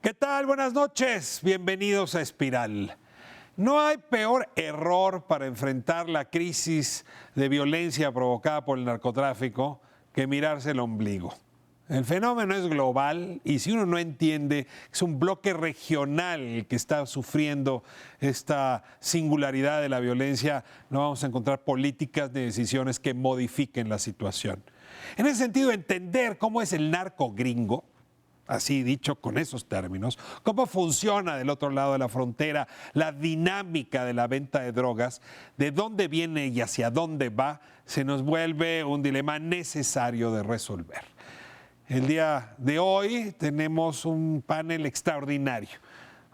¿Qué tal? Buenas noches. Bienvenidos a Espiral. No hay peor error para enfrentar la crisis de violencia provocada por el narcotráfico que mirarse el ombligo. El fenómeno es global y si uno no entiende, es un bloque regional el que está sufriendo esta singularidad de la violencia, no vamos a encontrar políticas ni decisiones que modifiquen la situación. En ese sentido, entender cómo es el narco gringo, así dicho con esos términos, cómo funciona del otro lado de la frontera, la dinámica de la venta de drogas, de dónde viene y hacia dónde va, se nos vuelve un dilema necesario de resolver. El día de hoy tenemos un panel extraordinario.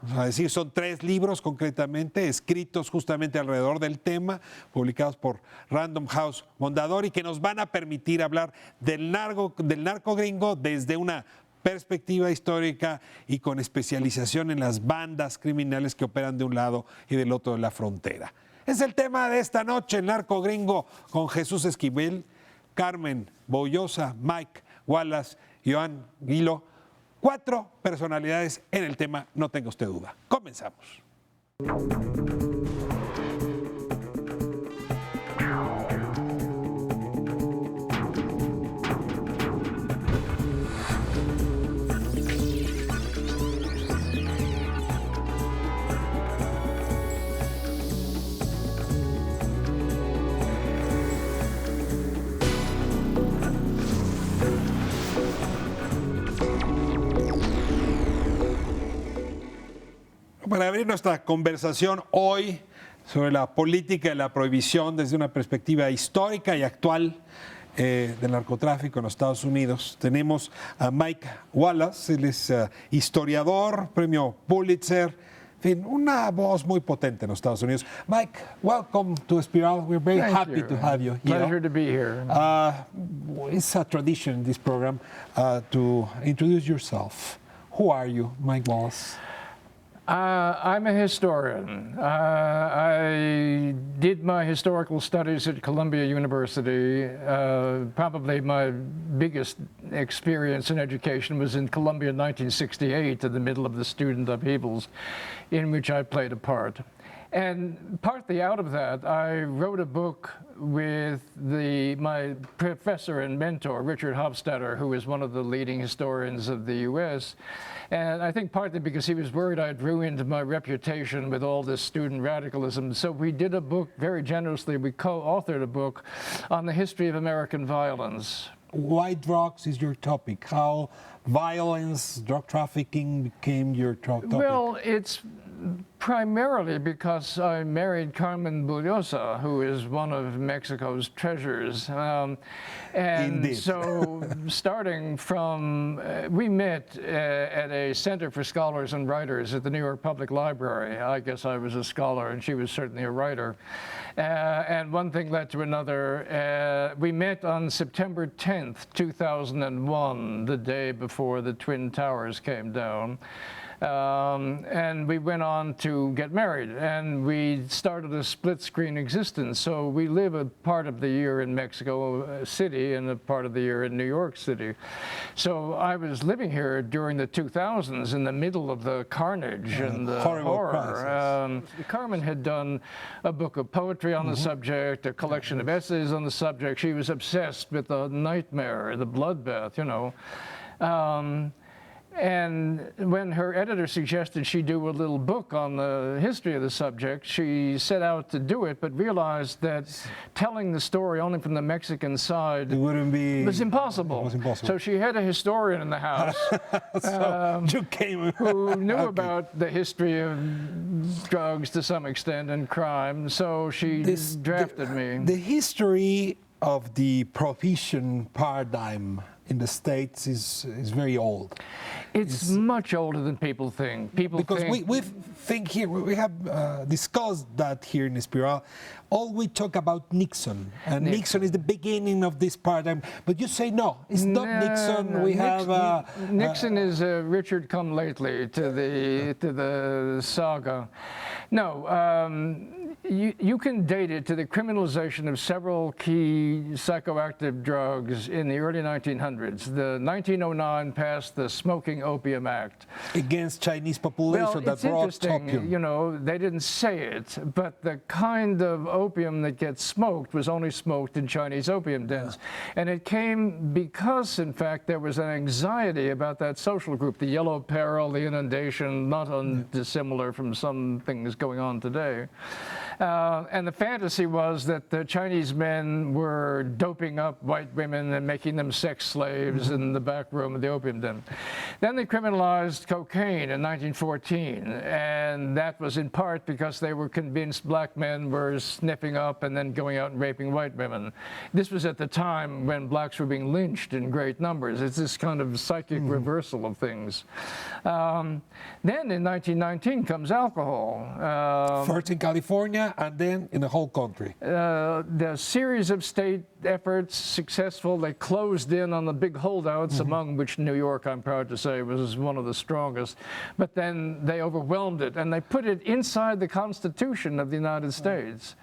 Vamos a decir, son 3 libros concretamente, escritos justamente alrededor del tema, publicados por Random House Mondadori, que nos van a permitir hablar del narco gringo desde una perspectiva histórica y con especialización en las bandas criminales que operan de un lado y del otro de la frontera. Es el tema de esta noche, el narco gringo, con Jesús Esquivel, Carmen Bollosa, Mike Wallace, Joan Guilo, 4 personalidades en el tema, no tenga usted duda. Comenzamos. Para abrir nuestra conversación hoy sobre la política de la prohibición desde una perspectiva histórica y actual del narcotráfico en los Estados Unidos, tenemos a Mike Wallace. Él es historiador, premio Pulitzer, en fin, una voz muy potente en los Estados Unidos. Mike, welcome to Espiral. We're very happy to have you here. Pleasure to be here. It's a tradition in this program to introduce yourself. Who are you, Mike Wallace? I'm a historian. I did my historical studies at Columbia University. Probably my biggest experience in education was in Columbia in 1968, in the middle of the student upheavals, in which I played a part. And partly out of that, I wrote a book with my professor and mentor, Richard Hofstadter, who is one of the leading historians of the U.S., and I think partly because he was worried I'd ruined my reputation with all this student radicalism. So we did a book, very generously, we co-authored a book on the history of American violence. Why drugs is your topic? How violence, drug trafficking became your topic? Well, it's primarily because I married Carmen Bullosa, who is one of Mexico's treasures. And Indeed. So starting from, we met at a Center for Scholars and Writers at the New York Public Library. I guess I was a scholar and she was certainly a writer. And one thing led to another. We met on September 10th, 2001, the day before the Twin Towers came down. And we went on to get married, and we started a split-screen existence. So we live a part of the year in Mexico City and a part of the year in New York City. So I was living here during the 2000s in the middle of the carnage and the horror. Carmen had done a book of poetry on the subject, a collection of essays on the subject. She was obsessed with the nightmare, the bloodbath, you know. And when her editor suggested she do a little book on the history of the subject, she set out to do it, but realized that telling the story only from the Mexican side was impossible. It was impossible. So she had a historian in the house who knew about the history of drugs to some extent and crime. So she drafted me. The history of the prohibition paradigm in the States is very old. It's much older than people think. Because we think here, we have discussed that here in Espiral. All we talk about Nixon, and Nixon is the beginning of this paradigm. But you say no, it's not Nixon. We have Nixon is Richard come lately to the saga. No. You can date it to the criminalization of several key psychoactive drugs in the early 1900s. The 1909 passed the Smoking Opium Act. Against Chinese Well, population that it's brought interesting, opium. you know, they didn't say it, but the kind of opium that gets smoked was only smoked in Chinese opium dens. And it came because, in fact, there was an anxiety about that social group, the yellow peril, the inundation, not dissimilar from some things going on today. And the fantasy was that the Chinese men were doping up white women and making them sex slaves in the back room of the opium den. Then they criminalized cocaine in 1914, and that was in part because they were convinced black men were sniffing up and then going out and raping white women. This was at the time when blacks were being lynched in great numbers. It's this kind of psychic reversal of things. Then in 1919 comes alcohol. First in California and then in the whole country. The series of state efforts successful. They closed in on the big holdouts, among which New York, I'm proud to say, was one of the strongest. But then they overwhelmed it, and they put it inside the Constitution of the United States.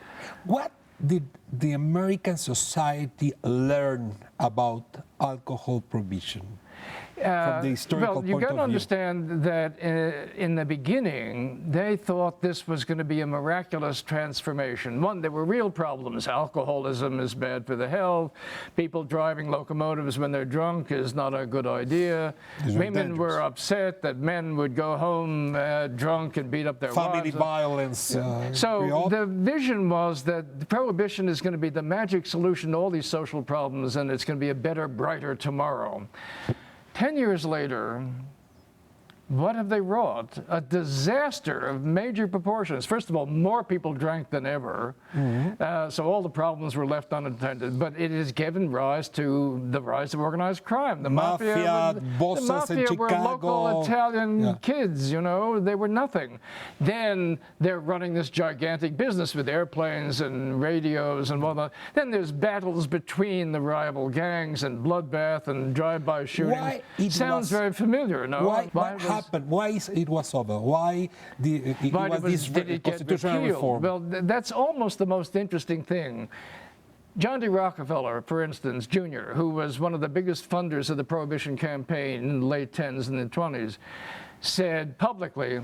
What did the American society learn about alcohol prohibition? From the historical well, you point got of to view. understand that in the beginning, they thought this was going to be a miraculous transformation. One, there were real problems. Alcoholism is bad for the health. People driving locomotives when they're drunk is not a good idea. These are Women dangerous. were upset that men would go home drunk and beat up their Family wives. violence. So the vision was that prohibition is going to be the magic solution to all these social problems, and it's going to be a better, brighter tomorrow. 10 years later, what have they wrought? A disaster of major proportions. First of all, more people drank than ever, so all the problems were left unattended. But it has given rise to the rise of organized crime. The Mafia, the bosses in mafia were local Chicago. Italian kids, you know, they were nothing. Then they're running this gigantic business with airplanes and radios and whatnot. Then there's battles between the rival gangs and bloodbath and drive-by shootings. Why it Sounds was- very familiar, no? What happened? Why it was over? Why was this did it get constitutional repealed? reform? Well, that's almost the most interesting thing. John D. Rockefeller, for instance, Jr., who was one of the biggest funders of the Prohibition campaign in the late 10s and the 20s, said publicly,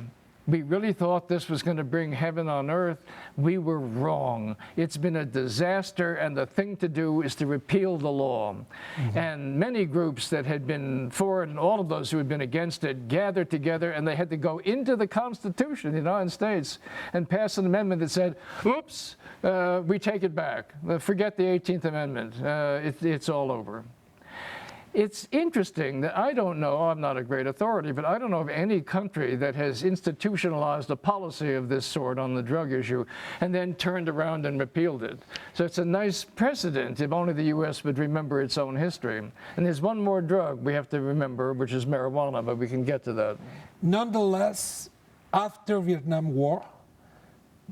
"We really thought this was going to bring heaven on earth. We were wrong. It's been a disaster, and the thing to do is to repeal the law." And many groups that had been for it, and all of those who had been against it, gathered together, and they had to go into the Constitution of the United States and pass an amendment that said, "Oops, we take it back. Forget the 18th Amendment. It's all over." It's interesting that I don't know, I'm not a great authority, but I don't know of any country that has institutionalized a policy of this sort on the drug issue and then turned around and repealed it. So it's a nice precedent if only the U.S. would remember its own history. And there's one more drug we have to remember, which is marijuana, but we can get to that. Nonetheless, after Vietnam War,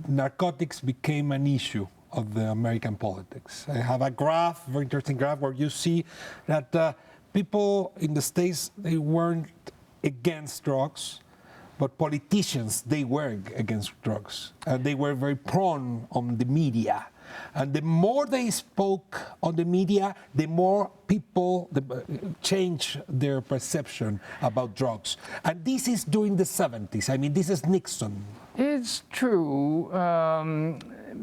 narcotics became an issue of the American politics. I have a graph, very interesting graph, where you see that people in the States, they weren't against drugs, but politicians, they were against drugs. And they were very prone on the media. And the more they spoke on the media, the more people change their perception about drugs. And this is during the 70s. I mean, this is Nixon. It's true,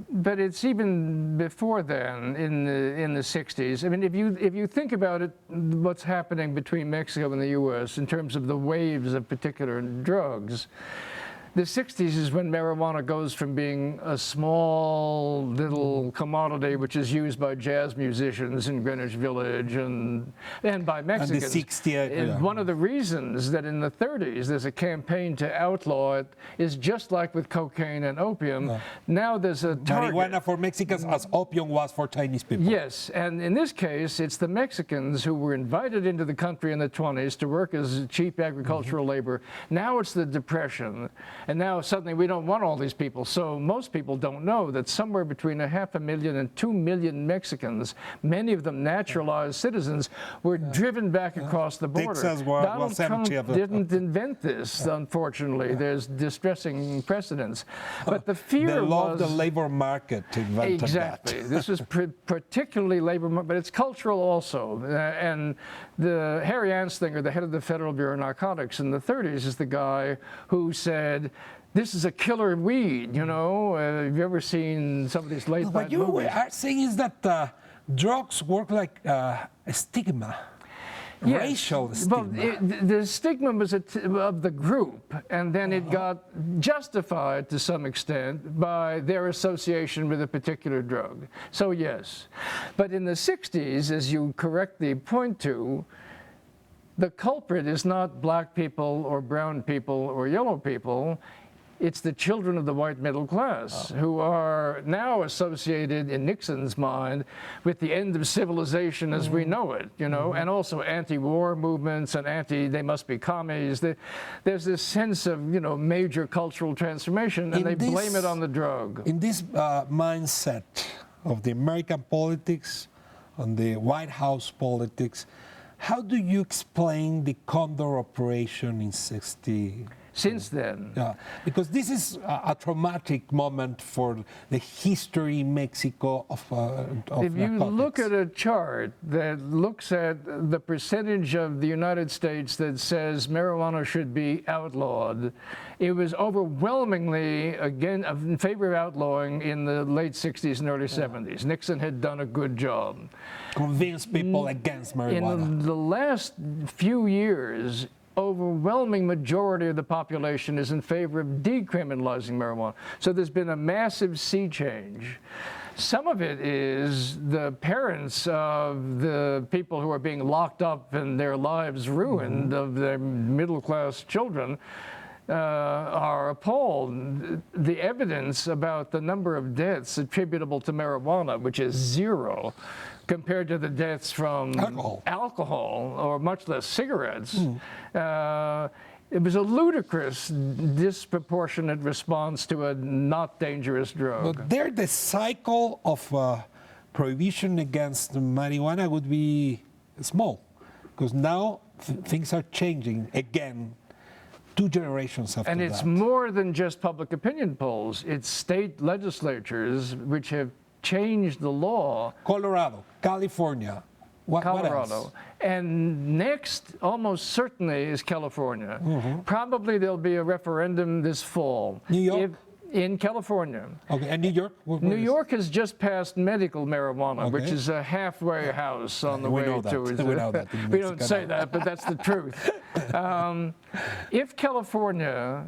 but it's even before then, in the 60s. I mean, if you think about it, what's happening between Mexico and the U.S. in terms of the waves of particular drugs, the 60s is when marijuana goes from being a small little commodity which is used by jazz musicians in Greenwich Village and by Mexicans. And the 60s, And one of the reasons that in the 30s there's a campaign to outlaw it is just like with cocaine and opium. Now there's a target. Marijuana for Mexicans as opium was for Chinese people. Yes, and in this case, it's the Mexicans who were invited into the country in the 20s to work as cheap agricultural labor. Now it's the Depression, and now suddenly we don't want all these people. So most people don't know that somewhere between 500,000 and 2 million Mexicans, many of them naturalized citizens, were driven back across the border. Texas Donald was Trump empty of the- didn't invent this, unfortunately. There's distressing precedents. But the fear They love was... the labor market invented Exactly. that. This is particularly labor, but it's cultural also. And The Harry Anslinger, the head of the Federal Bureau of Narcotics in the 30s, is the guy who said, this is a killer weed, you know? Have you ever seen some of these late-night What you movies? are saying is that drugs work like a stigma, Yes. racial stigma. Well, the stigma was of the group, and then it got justified to some extent by their association with a particular drug. So yes. But in the 60s, as you correctly point to, the culprit is not black people or brown people or yellow people. It's the children of the white middle class who are now associated, in Nixon's mind, with the end of civilization as we know it, you know, and also anti-war movements and they must be commies. There's this sense of, you know, major cultural transformation, and they blame it on the drug. In this mindset of the American politics, on the White House politics, how do you explain the Condor operation in 60? Since then. Yeah, because this is a traumatic moment for the history in Mexico of If you narcotics. look at a chart that looks at the percentage of the United States that says marijuana should be outlawed, it was overwhelmingly again in favor of outlawing in the late 60s and early 70s. Nixon had done a good job. Convince people against marijuana. In the last few years, overwhelming majority of the population is in favor of decriminalizing marijuana. So there's been a massive sea change. Some of it is the parents of the people who are being locked up and their lives ruined, of their middle-class children, are appalled. The evidence about the number of deaths attributable to marijuana, which is zero, compared to the deaths from alcohol or much less cigarettes. It was a ludicrous, disproportionate response to a not dangerous drug. But there, the cycle of prohibition against marijuana would be small, because now things are changing again. 2 generations after that. And it's more than just public opinion polls. It's state legislatures which have changed the law. Colorado, California. What Colorado. else? And next, almost certainly, is California. Probably there'll be a referendum this fall. New York? In California. Okay, and New York? New York has just passed medical marijuana, which Okay. is a halfway house on the We way know that. to it. We know that in We don't Mexico say now. that, but that's the truth. If California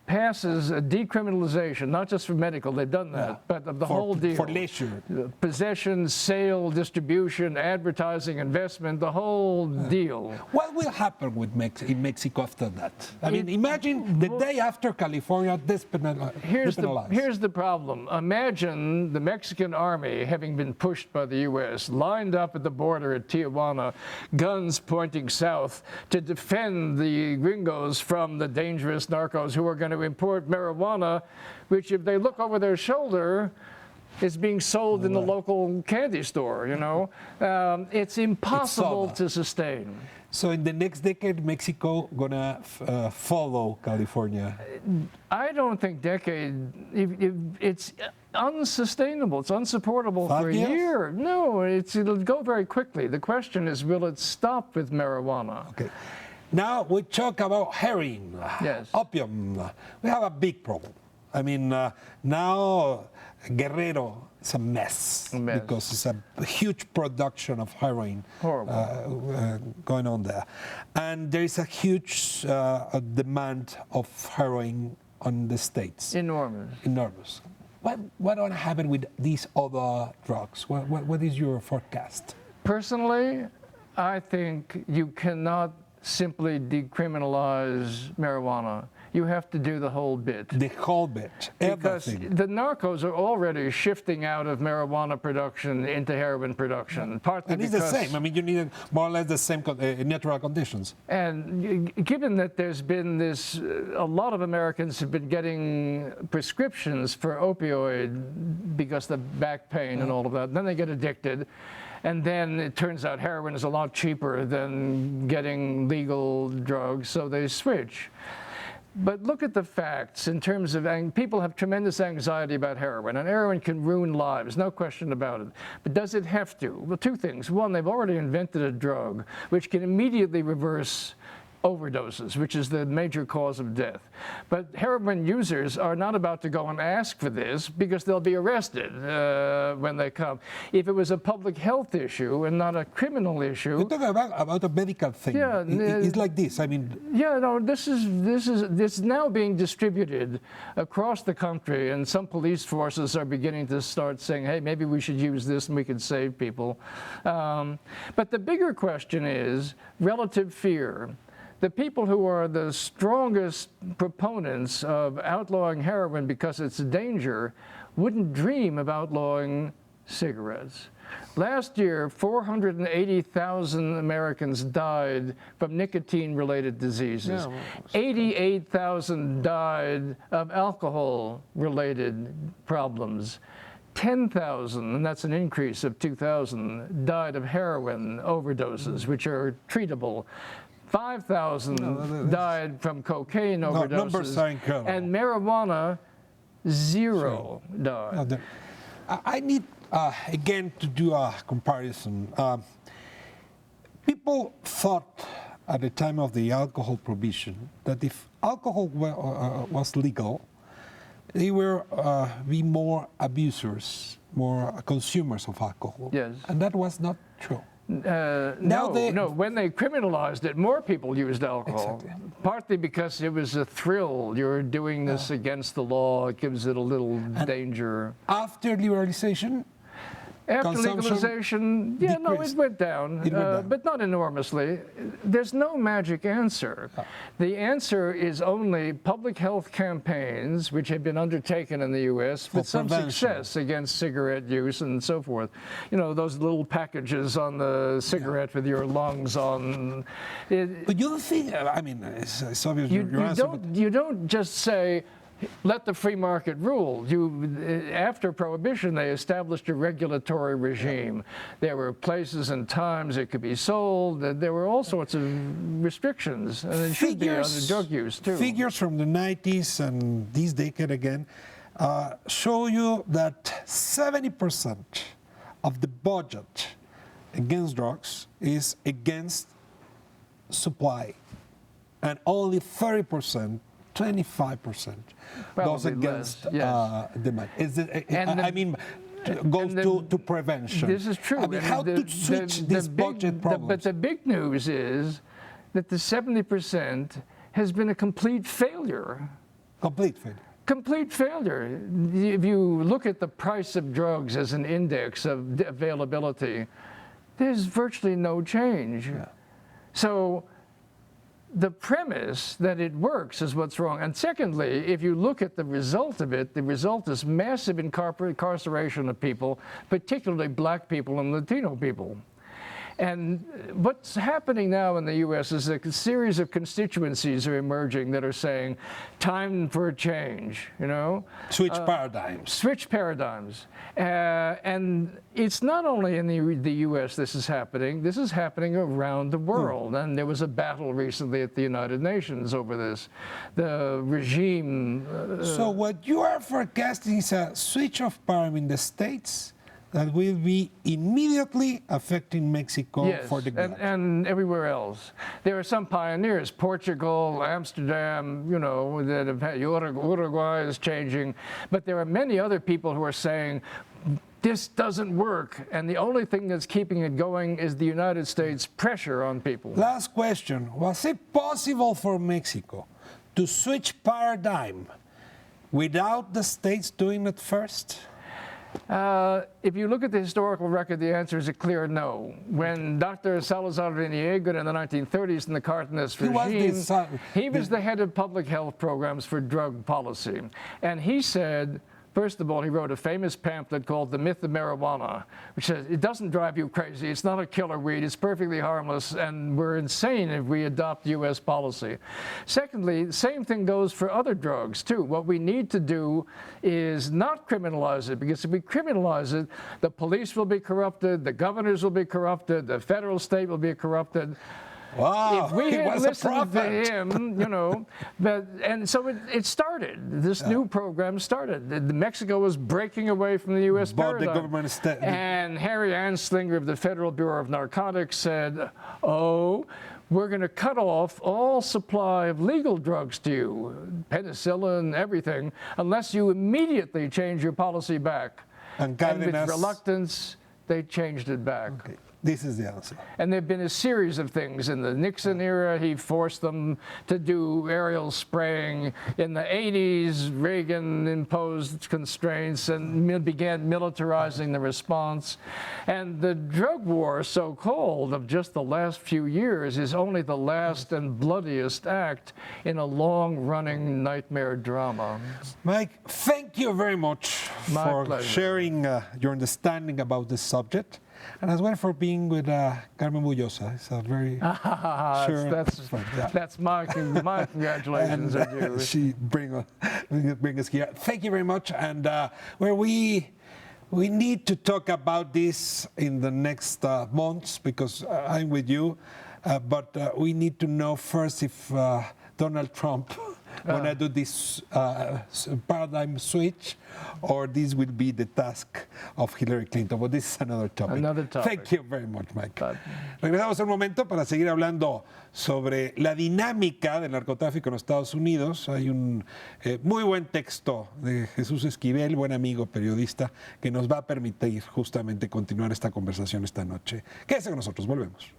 passes a decriminalization, not just for medical, they've done that, but of the whole deal. For leisure. Possession, sale, distribution, advertising, investment, the whole deal. What will happen with in Mexico after that? I mean, imagine the day after California depenalized. Here's the problem. Imagine the Mexican army, having been pushed by the U.S., lined up at the border at Tijuana, guns pointing south to defend the gringos from the dangerous narcos who are going to import marijuana, which if they look over their shoulder, is being sold in the local candy store, you know. It's impossible to sustain. So in the next decade, Mexico gonna follow California? I don't think decade, it's unsustainable, it's unsupportable 5 for a years? year. No, it'll go very quickly. The question is, will it stop with marijuana? Okay. Now we talk about heroin, Yes. opium. We have a big problem. I mean, now Guerrero is a mess, because it's a huge production of heroin going on there. And there is a huge demand of heroin on the States. Enormous. Enormous. What going to happen with these other drugs? What is your forecast? Personally, I think you cannot simply decriminalize marijuana. You have to do the whole bit. The whole bit, Because everything. the narcos are already shifting out of marijuana production into heroin production. Partly And it's the same. I mean, you need more or less the same natural conditions. And given that there's been this, a lot of Americans have been getting prescriptions for opioid because of the back pain and all of that. Then they get addicted. And then it turns out heroin is a lot cheaper than getting legal drugs, so they switch. But look at the facts in terms of, and people have tremendous anxiety about heroin, and heroin can ruin lives, no question about it. But does it have to? Well, two things. One, they've already invented a drug which can immediately reverse overdoses, which is the major cause of death. But heroin users are not about to go and ask for this because they'll be arrested when they come. If it was a public health issue and not a criminal issue. You're talking about a medical thing. Yeah, it's like this. I mean. Yeah, no, this is now being distributed across the country, and some police forces are beginning to start saying, hey, maybe we should use this and we could save people. But the bigger question is relative fear. The people who are the strongest proponents of outlawing heroin because it's a danger wouldn't dream of outlawing cigarettes. Last year, 480,000 Americans died from nicotine-related diseases. 88,000 died of alcohol-related problems. 10,000, and that's an increase of 2,000, died of heroin overdoses, which are treatable. 5,000 died from cocaine overdoses, and marijuana, 0 died. I need, again, to do a comparison. People thought at the time of the alcohol prohibition that if alcohol was legal, they will be more abusers, more consumers of alcohol. Yes. And that was not true. No, when they criminalized it, more people used alcohol. Exactly. Partly because it was a thrill. You're doing this against the law. It gives it a little danger. After liberalization? After legalization, yeah, no, it went down, but not enormously. There's no magic answer. The answer is only public health campaigns, which have been undertaken in the U.S. with some success against cigarette use and so forth. You know, those little packages on the cigarette with your lungs on. But you don't think, I mean, it's obvious you don't just say, let the free market rule. After Prohibition, they established a regulatory regime. There were places and times it could be sold. There were all sorts of restrictions, and it should be under drug use too. Figures from the 90s and this decade again show you that 70% of the budget against drugs is against supply, and only 30%. 25% goes against demand. I mean, goes to prevention. This is true. I mean, how to switch this budget problem? But the big news is that the 70% has been a complete failure. Complete failure. Complete failure. If you look at the price of drugs as an index of availability, there's virtually no change. Yeah. So the premise that it works is what's wrong. And secondly, if you look at the result of it, the result is massive incarceration of people, particularly black people and Latino people. And what's happening now in the U.S. is a series of constituencies are emerging that are saying, time for a change, you know? Switch paradigms. Switch paradigms. And it's not only in the U.S. this is happening around the world. And there was a battle recently at the United Nations over this. The regime... So what you are forecasting is a switch of paradigm in the States that will be immediately affecting Mexico for the good. And everywhere else. There are some pioneers, Portugal, Amsterdam, you know, that have had, Uruguay is changing, but there are many other people who are saying, this doesn't work, and the only thing that's keeping it going is the United States pressure on people. Last question, was it possible for Mexico to switch paradigm without the states doing it first? If you look at the historical record, the answer is a clear no. When Dr. Salazar Riniego in the 1930s in the Cardenas regime, he was the head of public health programs for drug policy. And he said, first of all, he wrote a famous pamphlet called The Myth of Marijuana, which says it doesn't drive you crazy, it's not a killer weed, it's perfectly harmless, and we're insane if we adopt U.S. policy. Secondly, the same thing goes for other drugs, too. What we need to do is not criminalize it, because if we criminalize it, the police will be corrupted, the governors will be corrupted, the federal state will be corrupted. Wow, if we he had was a listened to prophet. him, you know, and so it started. This new program started. Mexico was breaking away from the U.S. But the paradigm. government And Harry Anslinger of the Federal Bureau of Narcotics said, "Oh, we're going to cut off all supply of legal drugs to you, penicillin, everything, unless you immediately change your policy back." And And with Cárdenas- reluctance, they changed it back. Okay, this is the answer. And there have been a series of things. In the Nixon era, he forced them to do aerial spraying. In the 80s, Reagan imposed constraints and began militarizing the response. And the drug war, so-called, of just the last few years is only the last and bloodiest act in a long-running nightmare drama. Mike, thank you very much My for pleasure. sharing your understanding about this subject, and as well for being with Carmen Bullosa. It's a very sure friend, yeah. That's my congratulations are due. She bring us here. Thank you very much, and where we need to talk about this in the next months because I'm with you, but we need to know first if Donald Trump gonna do this paradigm switch, or this will be the task of Hillary Clinton. But this is another topic. Another topic. Thank you very much, Mike. But- Regresamos un momento para seguir hablando sobre la dinámica del narcotráfico en Estados Unidos. Hay un muy buen texto de Jesús Esquivel, buen amigo periodista, que nos va a permitir justamente continuar esta conversación esta noche. Quédese con nosotros, volvemos.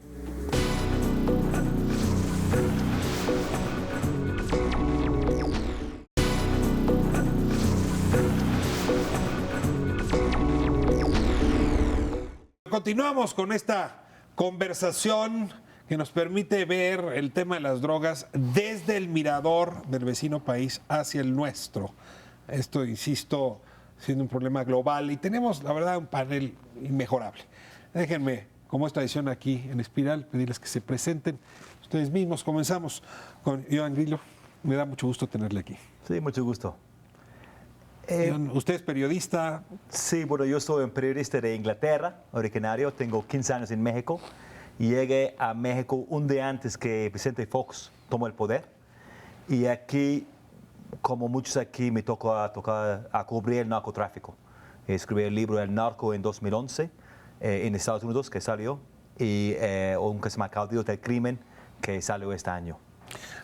Continuamos con esta conversación que nos permite ver el tema de las drogas desde el mirador del vecino país hacia el nuestro. Esto, insisto, siendo un problema global y tenemos, la verdad, un panel inmejorable. Déjenme, como es tradición aquí en Espiral, pedirles que se presenten ustedes mismos. Comenzamos con Joan Grillo. Me da mucho gusto tenerle aquí. Sí, mucho gusto. Joan, usted es periodista. Sí, bueno, yo soy un periodista de Inglaterra, originario, tengo 15 años en México y llegué a México un día antes que Vicente Fox tomó el poder. Y aquí, como muchos aquí, me tocó a cubrir el narcotráfico. Escribí el libro El Narco en 2011 en Estados Unidos, que salió, y un que se llama Caudillos del Crimen, que salió este año.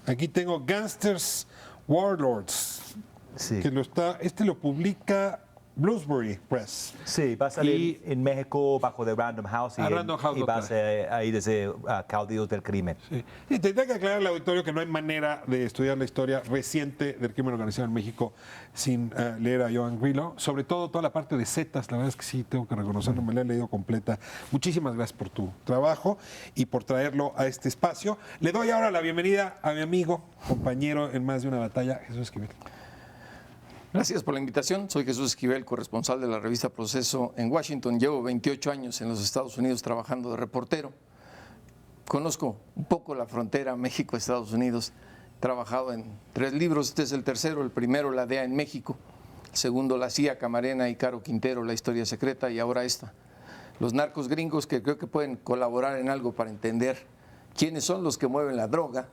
Aquí tengo Gangsters Warlords. Sí. Que lo publica Bloomsbury Press. Sí, va a salir Y- en México bajo de Random House y, Random House y lo va a trae. ser ahí desde Caudillos del Crimen. Sí. Y tendría que aclarar al auditorio que no hay manera de estudiar la historia reciente del crimen organizado en México sin leer a Joan Grillo, sobre todo toda la parte de Zetas. La verdad es que sí, tengo que reconocerlo, me la he leído completa. Muchísimas gracias por tu trabajo y por traerlo a este espacio. Le doy ahora la bienvenida a mi amigo, compañero en más de una batalla, Jesús Esquivel. Gracias por la invitación. Soy Jesús Esquivel, corresponsal de la revista Proceso en Washington. Llevo 28 años en los Estados Unidos trabajando de reportero. Conozco un poco la frontera México-Estados Unidos. He trabajado en 3 libros. Este es el tercero. El primero, La DEA en México. El segundo, La CIA, Camarena y Caro Quintero, La historia secreta. Y ahora esta. Los narcos gringos, que creo que pueden colaborar en algo para entender quiénes son los que mueven la droga,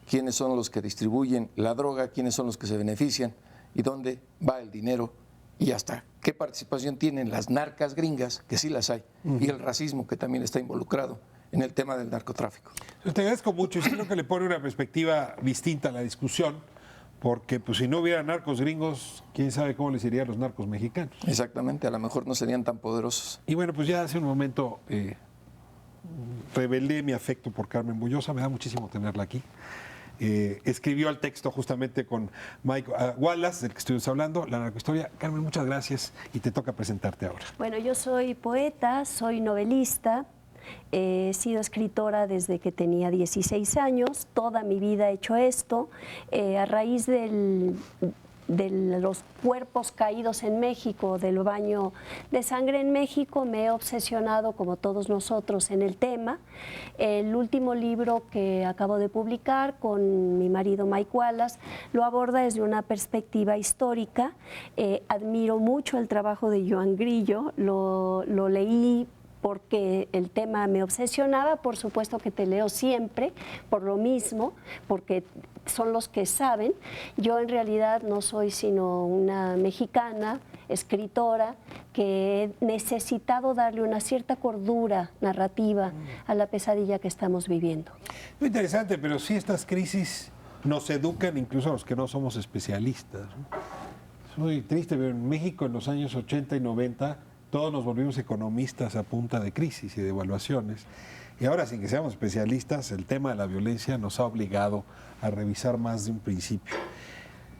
quiénes son los que distribuyen la droga, quiénes son los que se benefician y dónde va el dinero y hasta qué participación tienen las narcas gringas, que sí las hay, y el racismo que también está involucrado en el tema del narcotráfico. Te agradezco mucho y creo que le pone una perspectiva distinta a la discusión, porque pues, si no hubiera narcos gringos, quién sabe cómo les iría a los narcos mexicanos. Exactamente, a lo mejor no serían tan poderosos. Y bueno, pues ya hace un momento revelé mi afecto por Carmen Bullosa, me da muchísimo tenerla aquí. Escribió el texto justamente con Mike Wallace, del que estuvimos hablando, la narcohistoria. Carmen, muchas gracias y te toca presentarte ahora. Bueno, yo soy poeta, soy novelista, he sido escritora desde que tenía 16 años, toda mi vida he hecho esto. A raíz de los cuerpos caídos en México, del baño de sangre en México, me he obsesionado, como todos nosotros, en el tema. El último libro que acabo de publicar con mi marido Mike Wallace lo aborda desde una perspectiva histórica. Admiro mucho el trabajo de Joan Grillo, lo leí porque el tema me obsesionaba. Por supuesto que te leo siempre por lo mismo, porque son los que saben. Yo en realidad no soy sino una mexicana, escritora, que he necesitado darle una cierta cordura narrativa a la pesadilla que estamos viviendo. Muy interesante, pero sí estas crisis nos educan incluso a los que no somos especialistas, ¿no? Es muy triste, pero en México en los años 80 y 90 todos nos volvimos economistas a punta de crisis y de evaluaciones. Y ahora, sin que seamos especialistas, el tema de la violencia nos ha obligado a revisar más de un principio.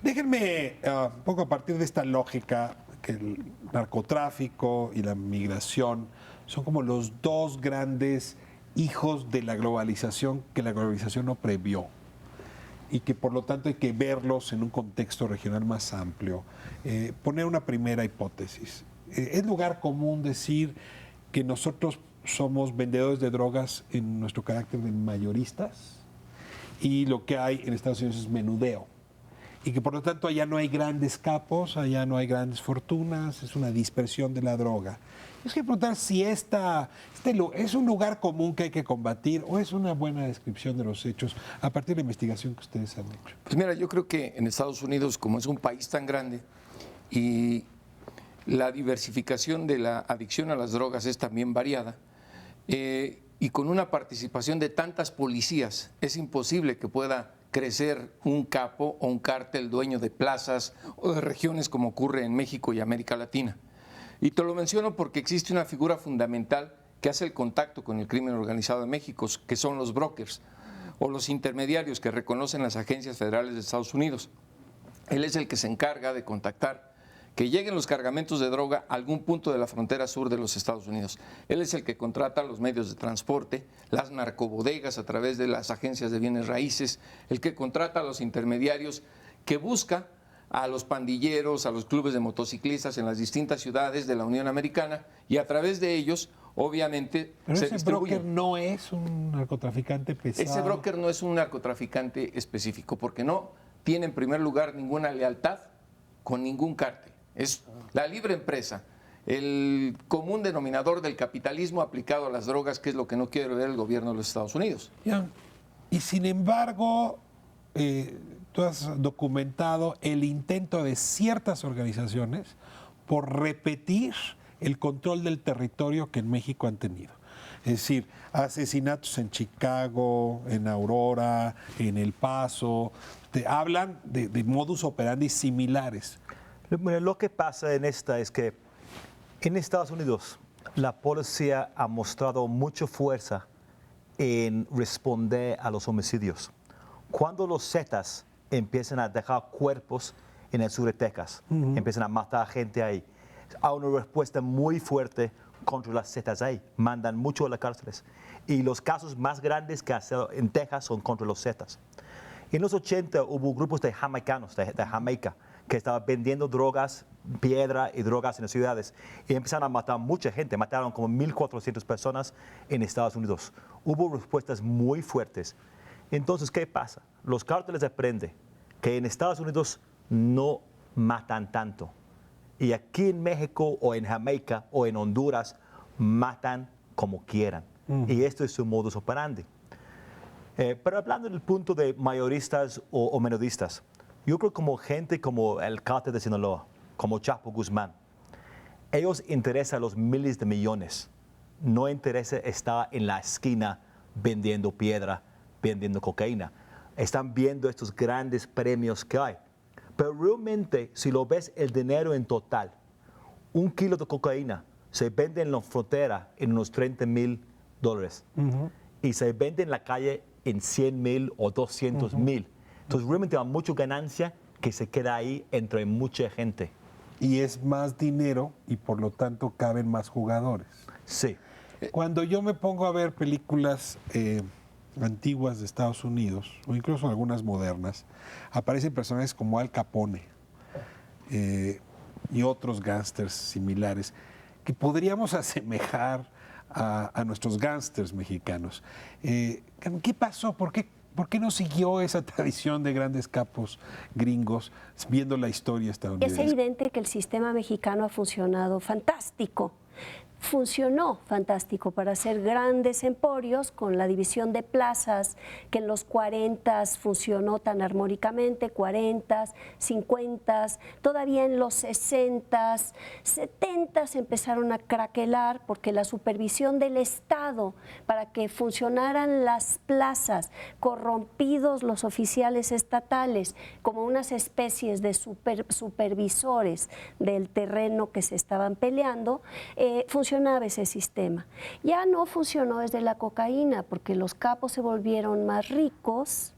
Déjenme un poco a partir de esta lógica que el narcotráfico y la migración son como los dos grandes hijos de la globalización que la globalización no previó y que por lo tanto hay que verlos en un contexto regional más amplio. Poner una primera hipótesis. ¿Es lugar común decir que nosotros somos vendedores de drogas en nuestro carácter de mayoristas y lo que hay en Estados Unidos es menudeo? Y que por lo tanto allá no hay grandes capos, allá no hay grandes fortunas, es una dispersión de la droga. Es que preguntar si es un lugar común que hay que combatir o es una buena descripción de los hechos a partir de la investigación que ustedes han hecho. Pues mira, yo creo que en Estados Unidos, como es un país tan grande y la diversificación de la adicción a las drogas es también variada, y con una participación de tantas policías, es imposible que pueda crecer un capo o un cártel dueño de plazas o de regiones como ocurre en México y América Latina. Y te lo menciono porque existe una figura fundamental que hace el contacto con el crimen organizado de México, que son los brokers o los intermediarios que reconocen las agencias federales de Estados Unidos. Él es el que se encarga de contactar que lleguen los cargamentos de droga a algún punto de la frontera sur de los Estados Unidos. Él es el que contrata los medios de transporte, las narcobodegas a través de las agencias de bienes raíces, el que contrata a los intermediarios, que busca a los pandilleros, a los clubes de motociclistas en las distintas ciudades de la Unión Americana y a través de ellos, obviamente, pero se ese distribuye. broker no es un narcotraficante pesado. Ese broker no es un narcotraficante específico porque no tiene en primer lugar ninguna lealtad con ningún cártel. Es la libre empresa, el común denominador del capitalismo aplicado a las drogas, que es lo que no quiere ver el gobierno de los Estados Unidos. Y sin embargo, tú has documentado el intento de ciertas organizaciones por repetir el control del territorio que en México han tenido. Es decir, asesinatos en Chicago, en Aurora, en El Paso, te hablan de modus operandi similares. Lo que pasa en esta es que en Estados Unidos la policía ha mostrado mucha fuerza en responder a los homicidios. Cuando los Zetas empiezan a dejar cuerpos en el sur de Texas, empiezan a matar gente ahí, hay una respuesta muy fuerte contra las Zetas ahí, mandan mucho a las cárceles. Y los casos más grandes que ha sido en Texas son contra los Zetas. En los 80 hubo grupos de jamaicanos, de Jamaica, que estaban vendiendo drogas, piedra y drogas en las ciudades. Y empezaron a matar mucha gente. Mataron como 1.400 personas en Estados Unidos. Hubo respuestas muy fuertes. Entonces, ¿qué pasa? Los cárteles aprenden que en Estados Unidos no matan tanto. Y aquí en México o en Jamaica o en Honduras matan como quieran. Y esto es su modus operandi. Pero hablando del punto de mayoristas o menudistas, yo creo como gente como el cártel de Sinaloa, como Chapo Guzmán, ellos interesan los miles de millones. No interesa estar en la esquina vendiendo piedra, vendiendo cocaína. Están viendo estos grandes premios que hay. Pero realmente, si lo ves el dinero en total, 1 kilo de cocaína se vende en la frontera en unos $30,000 y se vende en la calle en 100,000 o 200,000. Entonces realmente hay mucha ganancia que se queda ahí entre mucha gente. Y es más dinero y por lo tanto caben más jugadores. Sí. Cuando yo me pongo a ver películas antiguas de Estados Unidos, o incluso algunas modernas, aparecen personajes como Al Capone y otros gángsters similares que podríamos asemejar a nuestros gángsters mexicanos. ¿Qué pasó? ¿Por qué no siguió esa tradición de grandes capos gringos viendo la historia estadounidense? Es evidente que el sistema mexicano ha funcionado fantástico. funcionó fantástico para hacer grandes emporios con la división de plazas que en los 40 funcionó tan armónicamente, 40, 50, todavía en los 60, 70 empezaron a craquelar porque la supervisión del Estado para que funcionaran las plazas, corrompidos los oficiales estatales como unas especies de supervisores del terreno que se estaban peleando, funcionaba ese sistema. Ya no funcionó desde la cocaína porque los capos se volvieron más ricos,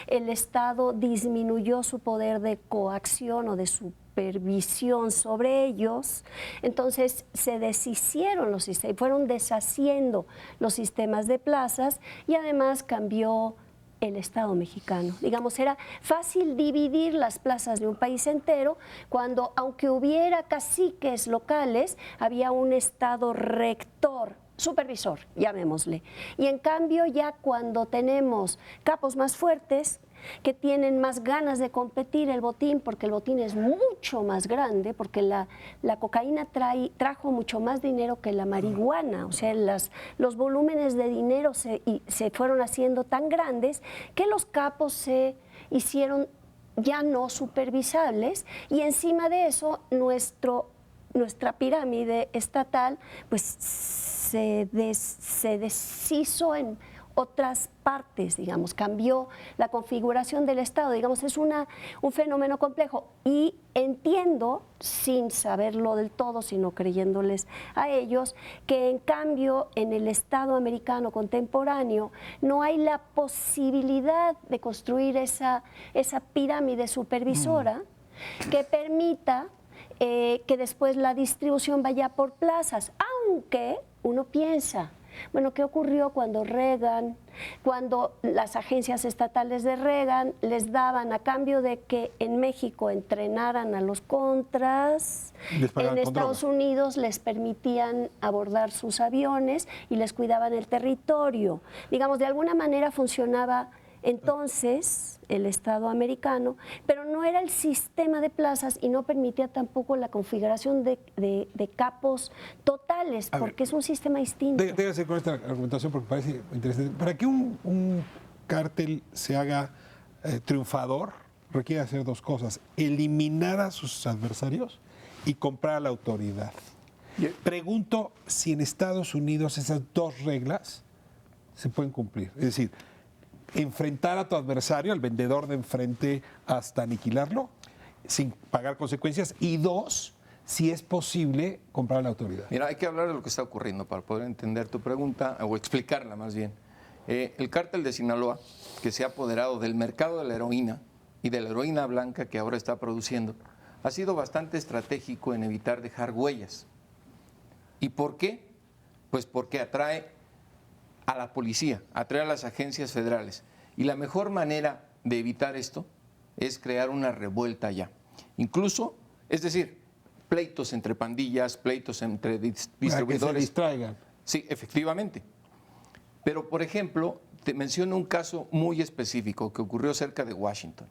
el Estado disminuyó su poder de coacción o de supervisión sobre ellos, entonces se deshicieron los sistemas, fueron deshaciendo los sistemas de plazas y además cambió el Estado mexicano. Digamos, era fácil dividir las plazas de un país entero cuando, aunque hubiera caciques locales, había un Estado rector, supervisor, llamémosle. Y en cambio, ya cuando tenemos capos más fuertes, que tienen más ganas de competir el botín, porque el botín es mucho más grande, porque la cocaína trajo mucho más dinero que la marihuana, o sea, los volúmenes de dinero se fueron haciendo tan grandes que los capos se hicieron ya no supervisables y encima de eso nuestra pirámide estatal pues se deshizo en otras partes, digamos, cambió la configuración del Estado, digamos, es un fenómeno complejo y entiendo, sin saberlo del todo, sino creyéndoles a ellos, que en cambio en el Estado americano contemporáneo no hay la posibilidad de construir esa pirámide supervisora que permita que después la distribución vaya por plazas, aunque uno piensa, bueno, ¿qué ocurrió cuando Reagan, cuando las agencias estatales de Reagan les daban a cambio de que en México entrenaran a los contras, en Estados Unidos les permitían abordar sus aviones y les cuidaban el territorio? Digamos, de alguna manera funcionaba entonces el Estado americano, pero no era el sistema de plazas y no permitía tampoco la configuración de capos totales, porque es un sistema distinto. Déjase con esta argumentación porque parece interesante. Para que un cártel se haga triunfador, requiere hacer dos cosas: eliminar a sus adversarios y comprar a la autoridad. Pregunto si en Estados Unidos esas dos reglas se pueden cumplir. Es decir, enfrentar a tu adversario, al vendedor de enfrente, hasta aniquilarlo, sin pagar consecuencias. Y dos, si es posible comprar a la autoridad. Mira, hay que hablar de lo que está ocurriendo para poder entender tu pregunta, o explicarla más bien. El cártel de Sinaloa, que se ha apoderado del mercado de la heroína y de la heroína blanca que ahora está produciendo, ha sido bastante estratégico en evitar dejar huellas. ¿Y por qué? Pues porque atrae a la policía, atrae a las agencias federales. Y la mejor manera de evitar esto es crear una revuelta allá. Incluso, es decir, pleitos entre pandillas, pleitos entre distribuidores. Para que se distraigan. Sí, efectivamente. Pero, por ejemplo, te menciono un caso muy específico que ocurrió cerca de Washington,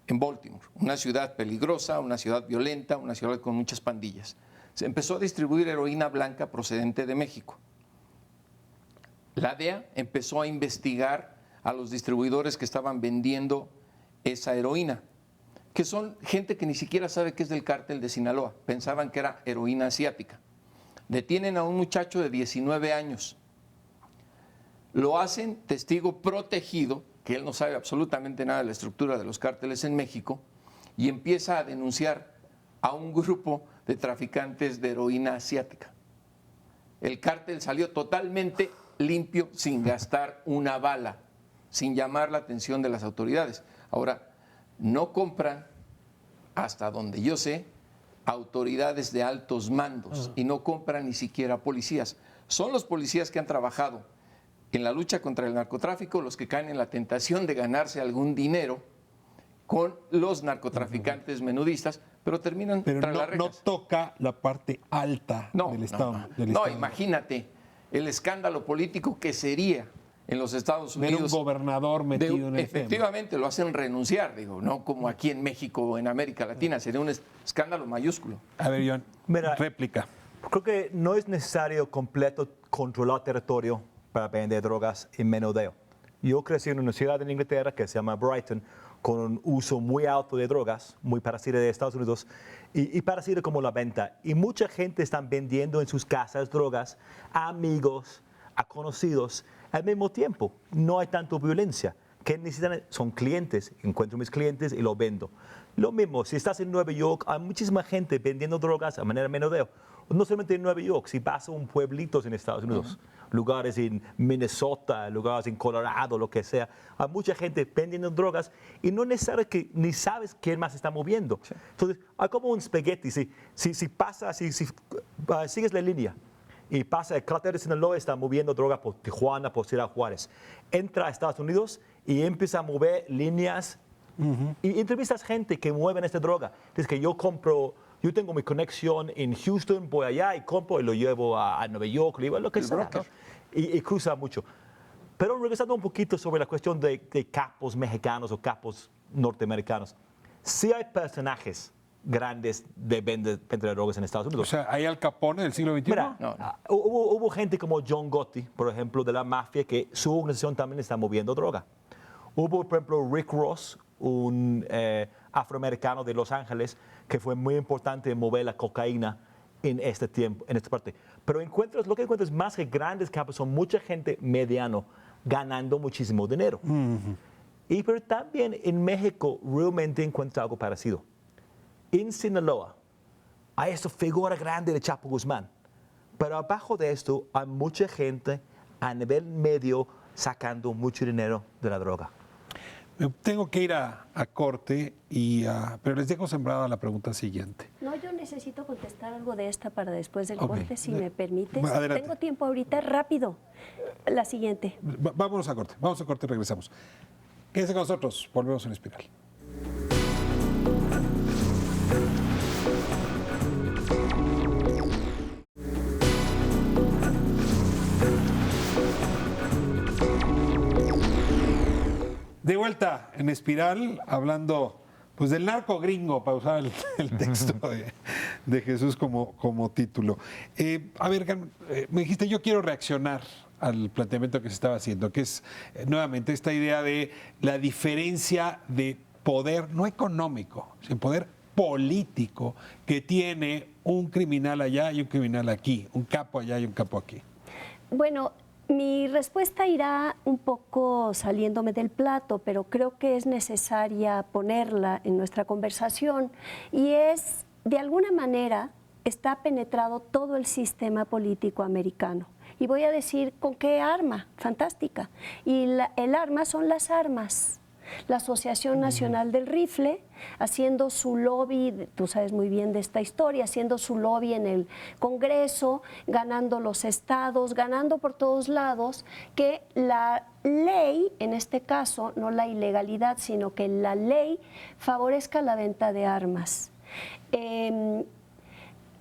en Baltimore, una ciudad peligrosa, una ciudad violenta, una ciudad con muchas pandillas. Se empezó a distribuir heroína blanca procedente de México. La DEA empezó a investigar a los distribuidores que estaban vendiendo esa heroína, que son gente que ni siquiera sabe qué es del cártel de Sinaloa, pensaban que era heroína asiática. Detienen a un muchacho de 19 años, lo hacen testigo protegido, que él no sabe absolutamente nada de la estructura de los cárteles en México, y empieza a denunciar a un grupo de traficantes de heroína asiática. El cártel salió totalmente limpio, sin gastar una bala, sin llamar la atención de las autoridades. Ahora, no compran, hasta donde yo sé, autoridades de altos mandos y no compran ni siquiera policías. Son los policías que han trabajado en la lucha contra el narcotráfico los que caen en la tentación de ganarse algún dinero con los narcotraficantes menudistas, pero terminan tras las rejas. No toca la parte alta del Estado. No, imagínate el escándalo político que sería en los Estados Unidos. Ver un gobernador metido en el efectivamente, tema. Lo hacen renunciar, digo, no como aquí en México o en América Latina, sería un escándalo mayúsculo. A ver, Joan, réplica. Creo que no es necesario completo controlar territorio para vender drogas en menudeo. Yo crecí en una ciudad en Inglaterra que se llama Brighton, con un uso muy alto de drogas, muy parecido de Estados Unidos, y parecido como la venta. Y mucha gente está vendiendo en sus casas drogas a amigos, a conocidos, al mismo tiempo. No hay tanto violencia. ¿Qué necesitan? Son clientes. Encuentro mis clientes y lo vendo. Lo mismo, si estás en Nueva York, hay muchísima gente vendiendo drogas a manera de menudeo. No solamente en Nueva York, si vas a un pueblito en Estados Unidos, lugares en Minnesota, lugares en Colorado, lo que sea, hay mucha gente vendiendo drogas y no necesariamente que ni sabes quién más está moviendo. Sí. Entonces, hay como un espagueti. Si sigues la línea y pasa el cártel de Sinaloa, está moviendo droga por Tijuana, por Ciudad Juárez, entra a Estados Unidos y empieza a mover líneas y entrevistas gente que mueve esta droga. Dice que yo tengo mi conexión en Houston, voy allá y compro y lo llevo a Nueva York, lo que sea, ¿no? y cruza mucho. Pero regresando un poquito sobre la cuestión de capos mexicanos o capos norteamericanos, sí hay personajes grandes de venta de drogas en Estados Unidos. O sea, ¿hay Al Capone del siglo XXI? Mira, hubo gente como John Gotti, por ejemplo, de la mafia, que su organización también está moviendo droga. Hubo, por ejemplo, Rick Ross, un afroamericano de Los Ángeles, que fue muy importante en mover la cocaína en este tiempo, en esta parte. Pero lo que encuentras más que grandes capos son mucha gente mediano ganando muchísimo dinero. Pero también en México realmente encuentras algo parecido. En Sinaloa hay esta figura grande de Chapo Guzmán, pero abajo de esto hay mucha gente a nivel medio sacando mucho dinero de la droga. Tengo que ir a corte, pero les dejo sembrada la pregunta siguiente. No, yo necesito contestar algo de esta para después del corte, si me permites. Adelante. Tengo tiempo ahorita, rápido. La siguiente. Vamos a corte y regresamos. Quédense con nosotros, volvemos en Espiral. De vuelta en Espiral, hablando pues del narco gringo, para usar el texto de Jesús como título. A ver, Carmen, me dijiste, yo quiero reaccionar al planteamiento que se estaba haciendo, que es nuevamente esta idea de la diferencia de poder, no económico, sino poder político que tiene un criminal allá y un criminal aquí, un capo allá y un capo aquí. Bueno, mi respuesta irá un poco saliéndome del plato, pero creo que es necesaria ponerla en nuestra conversación, y es, de alguna manera, está penetrado todo el sistema político americano. Y voy a decir con qué arma, fantástica. Y el arma son las armas. La Asociación Nacional del Rifle, haciendo su lobby, tú sabes muy bien de esta historia, haciendo su lobby en el Congreso, ganando los estados, ganando por todos lados, que la ley, en este caso, no la ilegalidad, sino que la ley favorezca la venta de armas.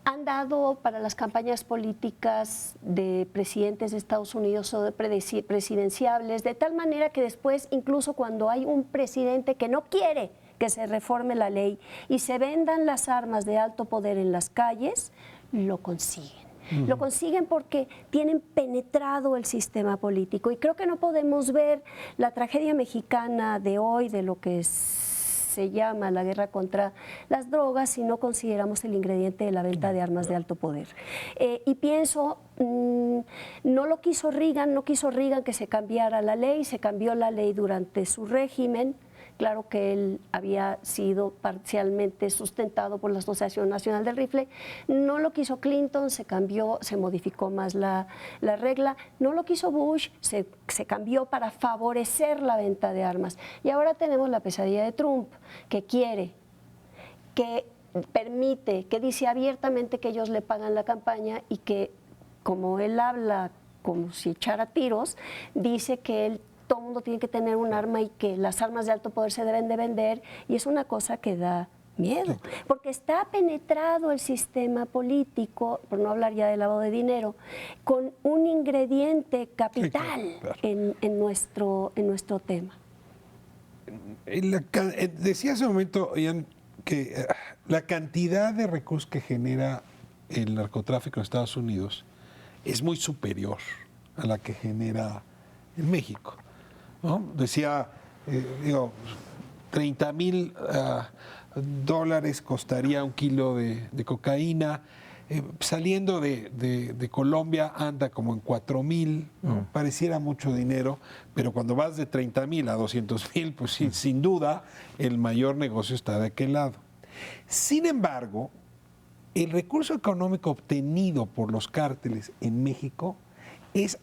Han dado para las campañas políticas de presidentes de Estados Unidos o de presidenciables, de tal manera que después, incluso cuando hay un presidente que no quiere que se reforme la ley y se vendan las armas de alto poder en las calles, lo consiguen. Lo consiguen porque tienen penetrado el sistema político. Y creo que no podemos ver la tragedia mexicana de hoy, de lo que se llama la guerra contra las drogas, si no consideramos el ingrediente de la venta de armas de alto poder. Y pienso, no quiso Reagan que se cambiara la ley, se cambió la ley durante su régimen. Claro que él había sido parcialmente sustentado por la Asociación Nacional del Rifle. No lo quiso Clinton, se cambió, se modificó más la regla. No lo quiso Bush, se cambió para favorecer la venta de armas. Y ahora tenemos la pesadilla de Trump, que quiere, que permite, que dice abiertamente que ellos le pagan la campaña y que, como él habla como si echara tiros, dice que todo el mundo tiene que tener un arma y que las armas de alto poder se deben de vender, y es una cosa que da miedo, porque está penetrado el sistema político, por no hablar ya de lavado de dinero, con un ingrediente capital en nuestro tema. Decía hace un momento, Ian, que la cantidad de recursos que genera el narcotráfico en Estados Unidos es muy superior a la que genera en México, ¿no? Decía, 30,000 dólares costaría un kilo de cocaína. Saliendo de Colombia anda como en 4,000, ¿no? Pareciera mucho dinero, pero cuando vas de 30,000 a 200,000, pues sí, sin duda el mayor negocio está de aquel lado. Sin embargo, el recurso económico obtenido por los cárteles en México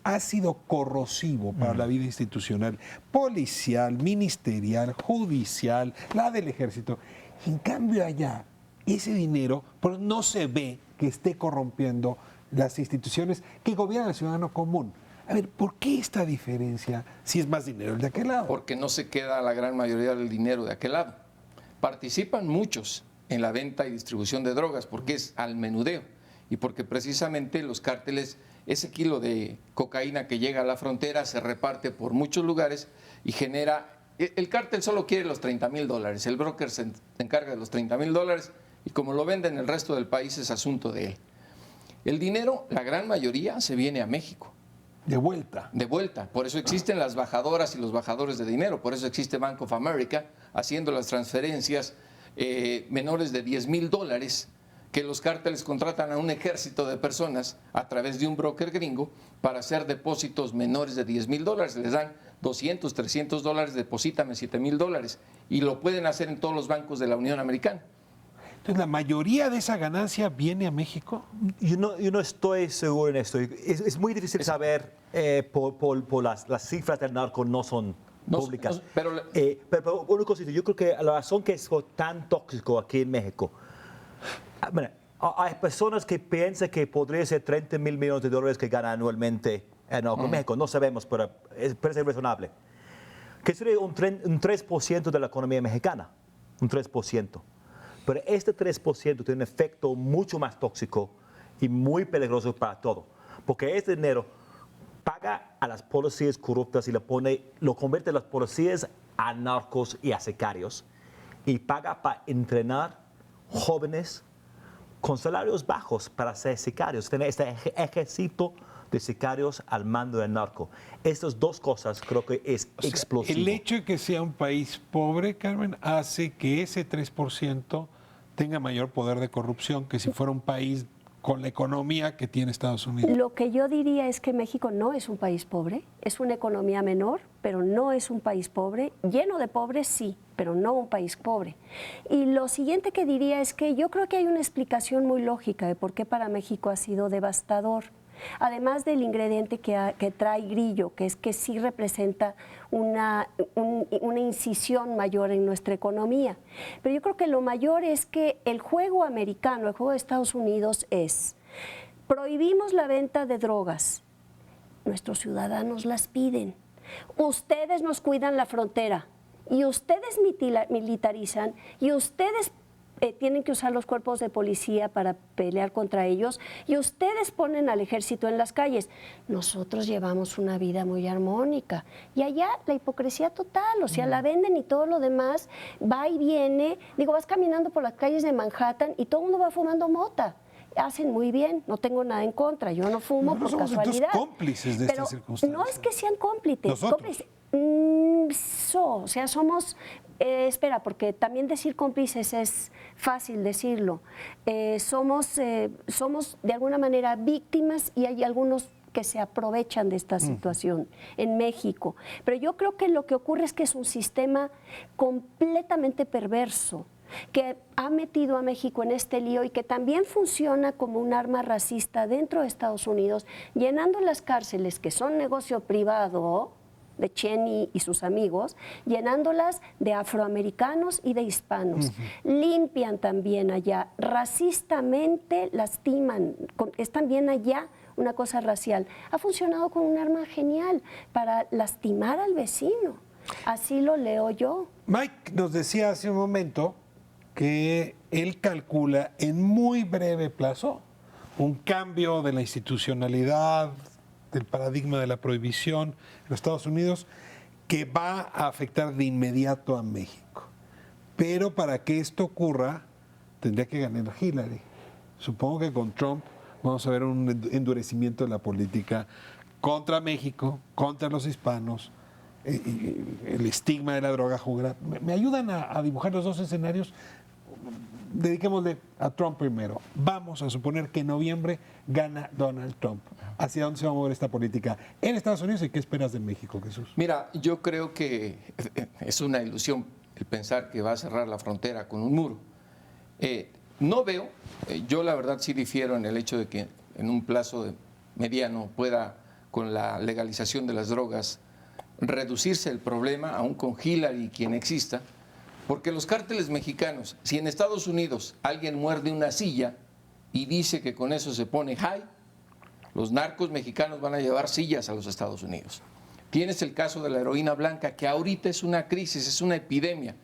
ha sido corrosivo para la vida institucional, policial, ministerial, judicial, la del ejército. En cambio allá, ese dinero pues, no se ve que esté corrompiendo las instituciones que gobiernan al ciudadano común. A ver, ¿por qué esta diferencia si es más dinero el de aquel lado? Porque no se queda la gran mayoría del dinero de aquel lado. Participan muchos en la venta y distribución de drogas porque es al menudeo y porque precisamente los cárteles, ese kilo de cocaína que llega a la frontera se reparte por muchos lugares y genera... El cártel solo quiere los 30,000 dólares, el broker se encarga de los 30,000 dólares y como lo vende en el resto del país es asunto de él. El dinero, la gran mayoría, se viene a México. De vuelta. De vuelta. Por eso existen las bajadoras y los bajadores de dinero. Por eso existe Bank of America haciendo las transferencias menores de 10,000 dólares que los cárteles contratan a un ejército de personas a través de un broker gringo para hacer depósitos menores de 10,000 dólares. Les dan 200, 300 dólares, deposítame 7,000 dólares. Y lo pueden hacer en todos los bancos de la Unión Americana. Entonces, ¿la mayoría de esa ganancia viene a México? Yo no estoy seguro en esto. Es muy difícil saber por las cifras del narco no son públicas. Pero una cosita, yo creo que la razón que es tan tóxico aquí en México, bueno, hay personas que piensan que podría ser 30 mil millones de dólares que gana anualmente en México. No sabemos, pero parece razonable. Que sería un 3% de la economía mexicana, un 3%. Pero este 3% tiene un efecto mucho más tóxico y muy peligroso para todo. Porque este dinero paga a las policías corruptas y lo convierte a las policías a narcos y a sicarios. Y paga para entrenar jóvenes con salarios bajos para ser sicarios. Tener este ejército de sicarios al mando del narco. Estas dos cosas creo que es explosivo. El hecho de que sea un país pobre, Carmen, hace que ese 3% tenga mayor poder de corrupción que si fuera un país con la economía que tiene Estados Unidos. Lo que yo diría es que México no es un país pobre, es una economía menor, pero no es un país pobre, lleno de pobres sí, pero no un país pobre. Y lo siguiente que diría es que yo creo que hay una explicación muy lógica de por qué para México ha sido devastador. Además del ingrediente que trae Grillo, que es que sí representa una incisión mayor en nuestra economía. Pero yo creo que lo mayor es que el juego americano, el juego de Estados Unidos es, prohibimos la venta de drogas, nuestros ciudadanos las piden, ustedes nos cuidan la frontera y ustedes militarizan y ustedes tienen que usar los cuerpos de policía para pelear contra ellos y ustedes ponen al ejército en las calles. Nosotros llevamos una vida muy armónica y allá la hipocresía total, o sea, la venden y todo lo demás va y viene. Digo, vas caminando por las calles de Manhattan y todo el mundo va fumando mota. Hacen muy bien, no tengo nada en contra, yo no fumo por somos casualidad. Cómplices de esta circunstancia. No es que sean cómplices, Nosotros. o sea, somos... espera, porque también decir cómplices es fácil decirlo. Somos de alguna manera víctimas y hay algunos que se aprovechan de esta situación en México. Pero yo creo que lo que ocurre es que es un sistema completamente perverso que ha metido a México en este lío y que también funciona como un arma racista dentro de Estados Unidos, llenando las cárceles, que son negocio privado, de Cheney y sus amigos, llenándolas de afroamericanos y de hispanos. Limpian también allá, racistamente lastiman, es también allá una cosa racial. Ha funcionado como un arma genial para lastimar al vecino. Así lo leo yo. Mike nos decía hace un momento que él calcula en muy breve plazo un cambio de la institucionalidad, del paradigma de la prohibición en los Estados Unidos, que va a afectar de inmediato a México. Pero para que esto ocurra, tendría que ganar Hillary. supongo que con Trump vamos a ver un endurecimiento de la política contra México, contra los hispanos, el estigma de la droga jugará. ¿Me ayudan a dibujar los dos escenarios? Dediquémosle a Trump primero. Vamos a suponer que en noviembre gana Donald Trump. ¿Hacia dónde se va a mover esta política en Estados Unidos y qué esperas de México, Jesús? Mira, yo creo que es una ilusión el pensar que va a cerrar la frontera con un muro. No veo, yo la verdad sí difiero en el hecho de que en un plazo mediano pueda, con la legalización de las drogas, reducirse el problema, aún con Hillary quien exista, porque los cárteles mexicanos, si en Estados Unidos alguien muerde una silla y dice que con eso se pone high, los narcos mexicanos van a llevar sillas a los Estados Unidos. Tienes el caso de la heroína blanca, que ahorita es una crisis, es una epidemia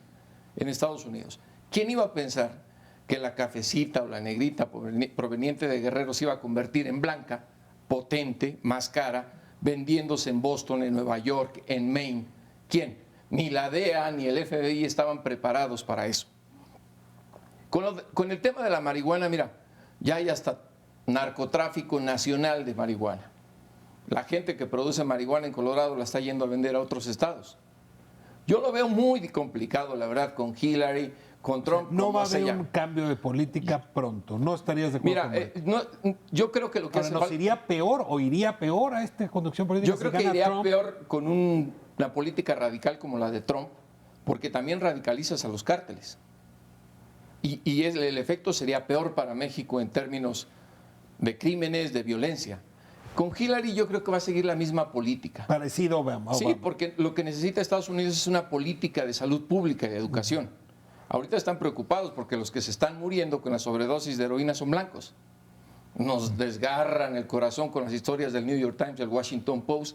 en Estados Unidos. ¿Quién iba a pensar que la cafecita o la negrita proveniente de Guerrero se iba a convertir en blanca, potente, más cara, vendiéndose en Boston, en Nueva York, en Maine? ¿Quién? Ni la DEA ni el FBI estaban preparados para eso. Con el tema de la marihuana, mira, ya hay hasta narcotráfico nacional de marihuana. La gente que produce marihuana en Colorado la está yendo a vender a otros estados. Yo lo veo muy complicado, la verdad, con Hillary, con Trump. No va a haber un cambio de política pronto. ¿No estarías de acuerdo con él? Yo creo que lo que Ahora, ¿nos iría peor o iría peor a esta conducción política? Yo creo que iría peor con una política radical como la de Trump, porque también radicalizas a los cárteles. Y el efecto sería peor para México en términos de crímenes, de violencia. Con Hillary yo creo que va a seguir la misma política. Parecido a Obama. Sí, porque lo que necesita Estados Unidos es una política de salud pública y de educación. Ahorita están preocupados porque los que se están muriendo con la sobredosis de heroína son blancos. Nos desgarran el corazón con las historias del New York Times, del Washington Post,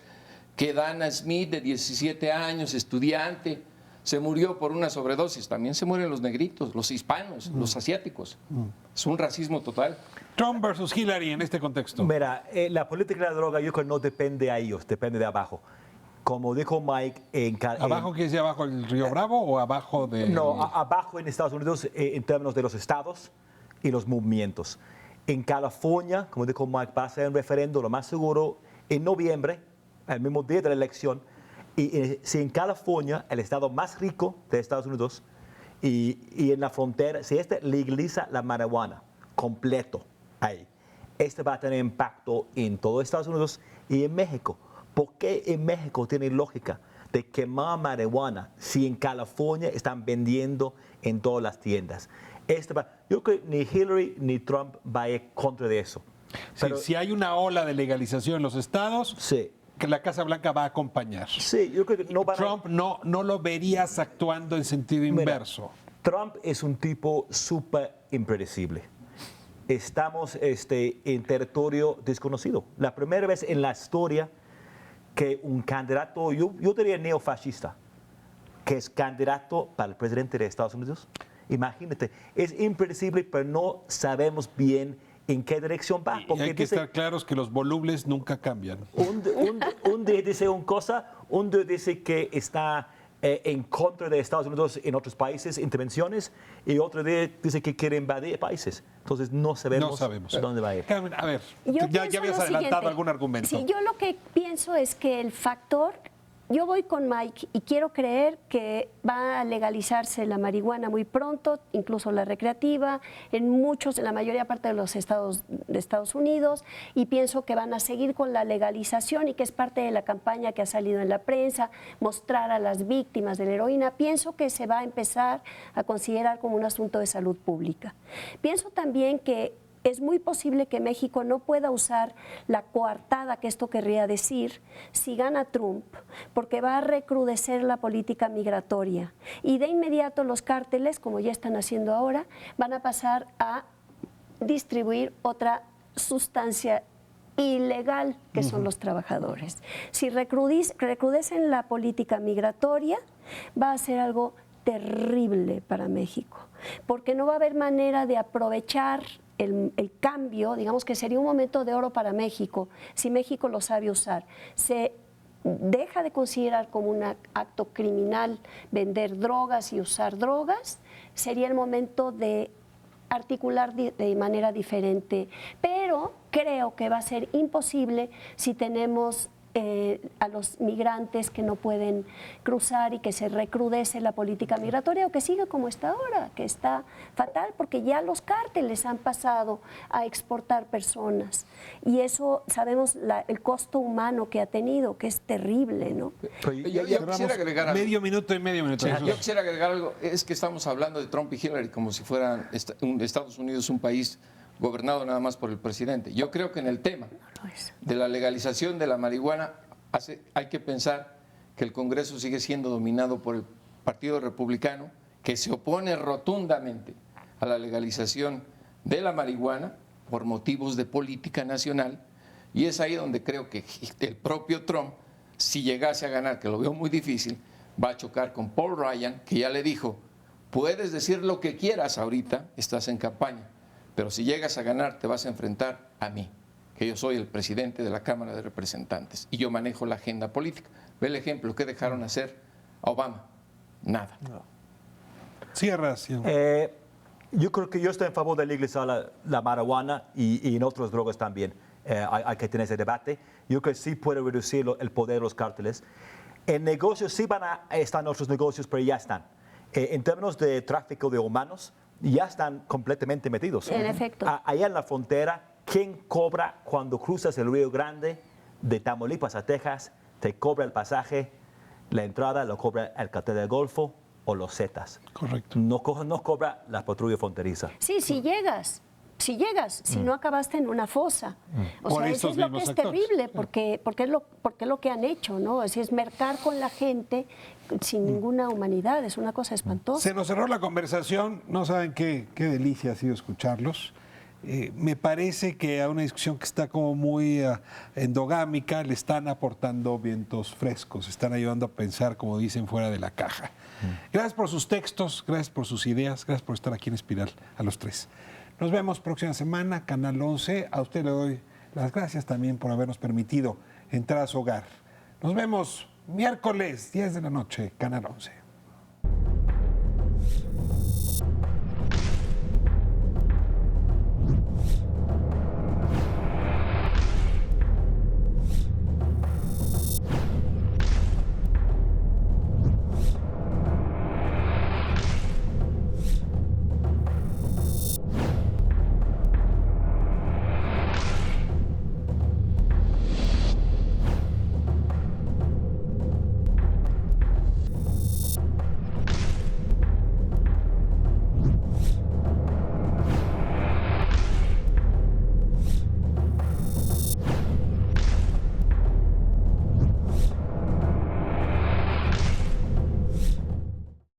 que Dana Smith, de 17 años, estudiante, se murió por una sobredosis. También se mueren los negritos, los hispanos, los asiáticos. Es un racismo total. Trump versus Hillary en este contexto. Mira, la política de la droga yo creo que no depende a ellos, depende de abajo. Como dijo Mike, ¿Abajo quiere decir abajo del Río Bravo o abajo de...? No, abajo en Estados Unidos en términos de los estados y los movimientos. En California, como dijo Mike, va a ser un referendo, lo más seguro, en noviembre, el mismo día de la elección. Y si en California, el estado más rico de Estados Unidos, y en la frontera, si legaliza la marihuana completo ahí, va a tener impacto en todo Estados Unidos y en México. ¿Por qué en México tiene lógica de quemar marihuana si en California están vendiendo en todas las tiendas? Yo creo que ni Hillary ni Trump va a ir contra de eso. Pero si hay una ola de legalización en los estados, sí, que la Casa Blanca va a acompañar. Sí, yo creo que no Trump no lo verías actuando en sentido inverso. Trump es un tipo súper impredecible. Estamos en territorio desconocido. La primera vez en la historia que un candidato, yo diría neofascista, que es candidato para el presidente de Estados Unidos. Imagínate, es impredecible, pero no sabemos bien en qué dirección va. Porque hay que estar claros que los volubles nunca cambian. Un día dice una cosa, un día dice que está en contra de Estados Unidos en otros países, intervenciones, y otro día dice que quiere invadir países. Entonces no sabemos dónde va a ir. Carmen, a ver, ya habías adelantado algún argumento. Sí, yo lo que pienso es que el factor, yo voy con Mike y quiero creer que va a legalizarse la marihuana muy pronto, incluso la recreativa, en la mayoría parte de los estados de Estados Unidos, y pienso que van a seguir con la legalización y que es parte de la campaña que ha salido en la prensa, mostrar a las víctimas de la heroína. Pienso que se va a empezar a considerar como un asunto de salud pública. Pienso también que es muy posible que México no pueda usar la coartada, que esto querría decir, si gana Trump, porque va a recrudecer la política migratoria. Y de inmediato los cárteles, como ya están haciendo ahora, van a pasar a distribuir otra sustancia ilegal, que son los trabajadores. Si recrudecen la política migratoria, va a ser algo terrible para México, porque no va a haber manera de aprovechar el cambio, digamos que sería un momento de oro para México, si México lo sabe usar. Se deja de considerar como un acto criminal vender drogas y usar drogas, sería el momento de articular de manera diferente, pero creo que va a ser imposible si tenemos a los migrantes que no pueden cruzar y que se recrudece la política migratoria o que siga como está ahora, que está fatal porque ya los cárteles han pasado a exportar personas y eso sabemos el costo humano que ha tenido, que es terrible, ¿no? Yo quisiera agregar algo. Medio minuto y medio minuto. Yo quisiera agregar algo, es que estamos hablando de Trump y Hillary como si fueran Estados Unidos un país gobernado nada más por el presidente. Yo creo que en el tema de la legalización de la marihuana hay que pensar que el Congreso sigue siendo dominado por el Partido Republicano, que se opone rotundamente a la legalización de la marihuana por motivos de política nacional, y es ahí donde creo que el propio Trump, si llegase a ganar, que lo veo muy difícil, va a chocar con Paul Ryan, que ya le dijo, puedes decir lo que quieras ahorita, estás en campaña, pero si llegas a ganar te vas a enfrentar a mí, que yo soy el presidente de la Cámara de Representantes y yo manejo la agenda política. Ve el ejemplo, ¿qué dejaron hacer a Obama? Nada. Cierras. Yo creo que yo estoy en favor de legalizar la marihuana y en otras drogas también. Hay que tener ese debate. Yo creo que sí puede reducir el poder de los cárteles. En negocios sí van a estar en otros negocios, pero ya están. En términos de tráfico de humanos, ya están completamente metidos. En efecto. Allá en la frontera, ¿quién cobra cuando cruzas el Río Grande de Tamaulipas a Texas? Te cobra el pasaje, la entrada lo cobra el cartel del Golfo o los Zetas. Correcto. No cobra la patrulla fronteriza. Sí, si llegas, si no acabaste en una fosa. O Por sea, eso estos es lo que mismos es actores. terrible, porque es lo que han hecho, ¿no? Es mercar con la gente sin ninguna humanidad, es una cosa espantosa. Se nos cerró la conversación, no saben qué delicia ha sido escucharlos. Me parece que a una discusión que está como muy endogámica le están aportando vientos frescos, están ayudando a pensar, como dicen, fuera de la caja. Gracias por sus textos, gracias por sus ideas, gracias por estar aquí en Espiral, a los tres. Nos vemos próxima semana, Canal 11. A usted le doy las gracias también por habernos permitido entrar a su hogar. Nos vemos miércoles, 10 de la noche, Canal 11.